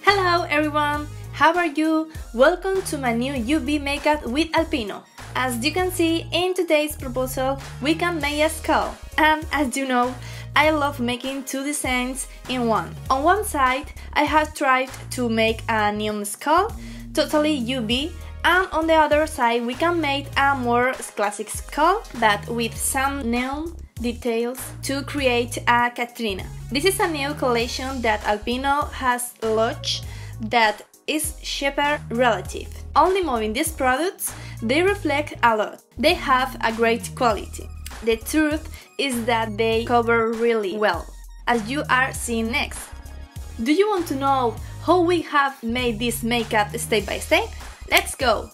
Hello everyone! How are you? Welcome to my new UV makeup with Alpino. As you can see in today's proposal, we can make a skull. And as you know, I love making two designs in one. On one side, I have tried to make a neon skull, totally UV, and on the other side we can make a more classic skull, but with some neon details to create a Catrina. This is a new collection that Alpino has launched that is cheaper relative. Only moving these products, they reflect a lot. They have a great quality. The truth is that they cover really well, as you are seeing next. Do you want to know how we have made this makeup step by step? Let's go!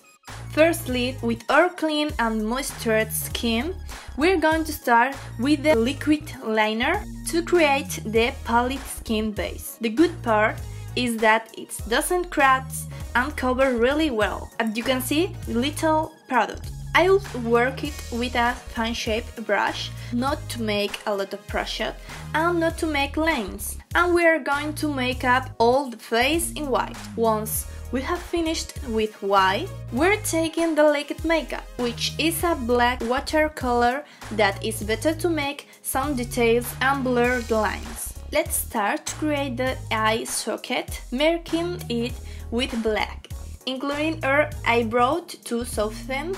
Firstly, with our clean and moisturized skin, we're going to start with the liquid liner to create the pallid skin base. The good part is that it doesn't crack and cover really well. As you can see, little product. I will work it with a fan-shaped brush, not to make a lot of pressure and not to make lines. And we are going to make up all the face in white. Once we have finished with white, we're taking the liquid makeup, which is a black watercolor that is better to make some details and blur the lines. Let's start to create the eye socket, marking it with black, including our eyebrow to soften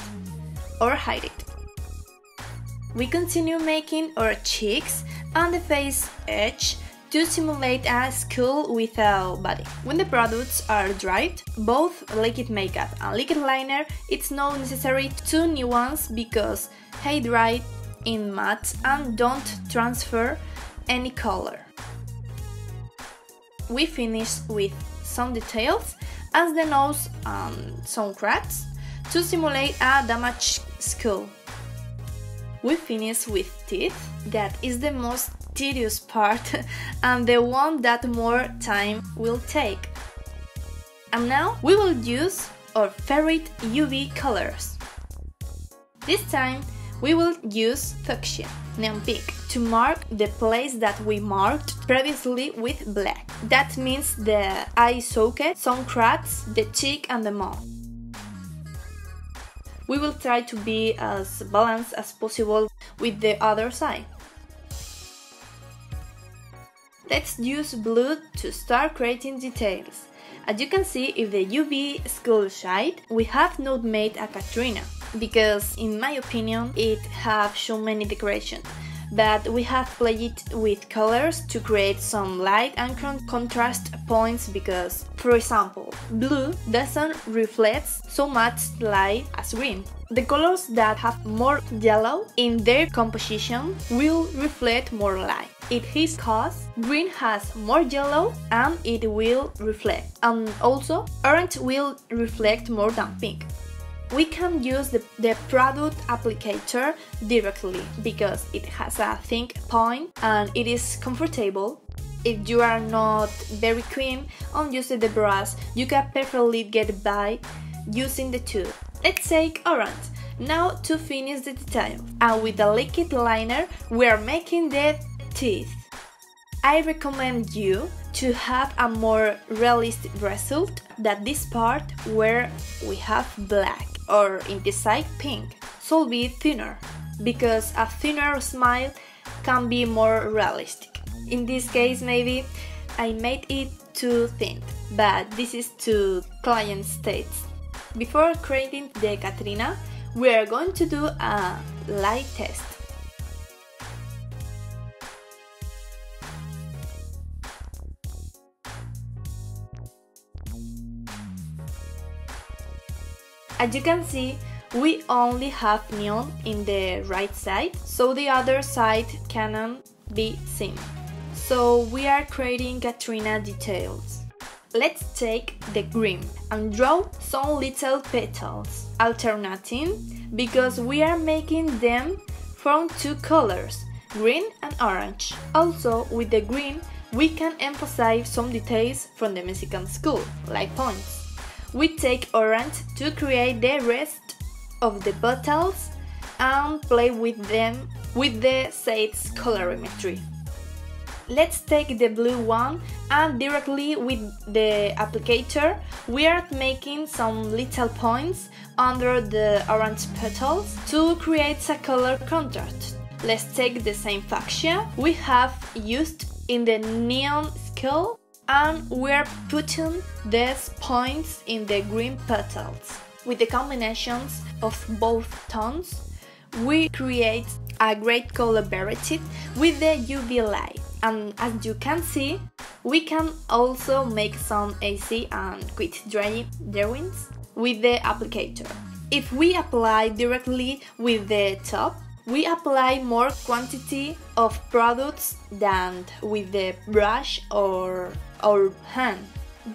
or hide it. We continue making our cheeks and the face edge to simulate a skull without body. When the products are dried, both liquid makeup and liquid liner, it's not necessary to nuance because they dry in matte and don't transfer any color. We finish with some details as the nose and some cracks to simulate a damaged skull. We finish with teeth, that is the most tedious part and the one that more time will take. And now we will use our favorite UV colors. This time we will use Fuchsia, Neon Pink, to mark the place that we marked previously with black. That means the eye socket, some cracks, the cheek and the mouth. We will try to be as balanced as possible with the other side. Let's use blue to start creating details. As you can see, if the UV skull side, we have not made a Catrina, because in my opinion it have so many decorations, but we have played with colors to create some light and contrast points because, for example, blue doesn't reflect so much light as green. The colors that have more yellow in their composition will reflect more light. It is cause green has more yellow and it will reflect, and also orange will reflect more than pink. We can use the product applicator directly because it has a thin point and it is comfortable. If you are not very keen on using the brush, you can perfectly get by using the two. Let's take orange now to finish the detail, and with the liquid liner we are making the teeth. I recommend you to have a more realistic result than this part where we have black, or in this side pink, so be thinner, because a thinner smile can be more realistic. In this case maybe I made it too thin, but this is to client's taste. Before creating the Catrina, we are going to do a light test. As you can see, we only have neon in the right side, so the other side cannot be seen. So we are creating Catrina details. Let's take the green and draw some little petals, alternating because we are making them from two colors, green and orange. Also, with the green, we can emphasize some details from the Mexican school, like points. We take orange to create the rest of the petals and play with them with the shades colorimetry. let's take the blue one and directly with the applicator we are making some little points under the orange petals to create a color contrast. Let's take the same fuchsia we have used in the neon skull and we're putting these points in the green petals. With the combinations of both tones, we create a great color variety with the UV light. And as you can see, we can also make some AC and quick drawings with the applicator. If we apply directly with the top, we apply more quantity of products than with the brush or hand.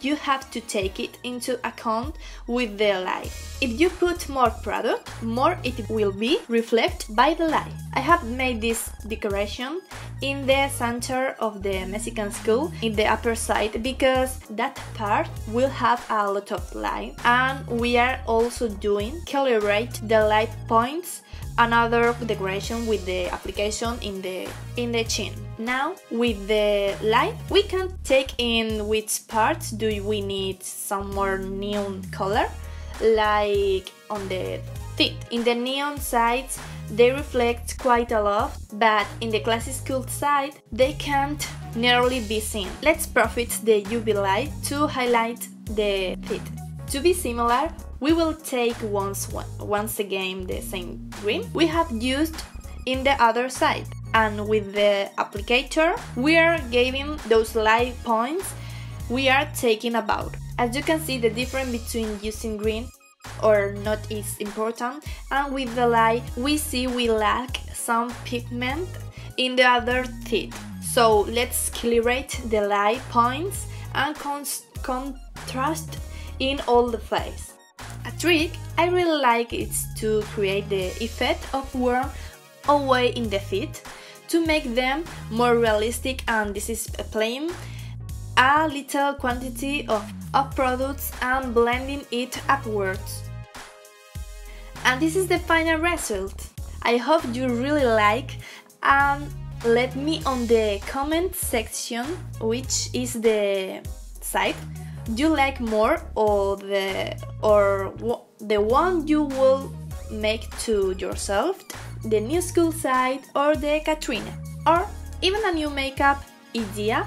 You have to take it into account with the light. If you put more product, more it will be reflected by the light. I have made this decoration in the center of the Mexican skull in the upper side because that part will have a lot of light, and we are also doing calibrate the light points, another decoration with the application in the chin. Now with the light we can take in which parts do we need some more neon color, like on the teeth. In the neon sides they reflect quite a lot, but in the classic skull side they can't nearly be seen. Let's profit the UV light to highlight the teeth. To be similar, we will take once again the same green we have used in the other side, and with the applicator we are giving those light points we are talking about. As you can see, the difference between using green or not is important, and with the light we see we lack some pigment in the other teeth. So let's calibrate the light points and contrast in all the face. A trick I really like is to create the effect of worm away in the feet to make them more realistic, and this is applying a little quantity of products and blending it upwards. And this is the final result. I hope you really like, and let me on the comment section which is the side you like more, or the one you will make to yourself, the new school side or the Catrina, or even a new makeup idea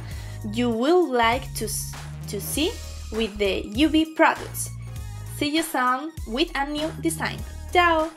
you will like to see with the UV products. See you soon with a new design. Ciao!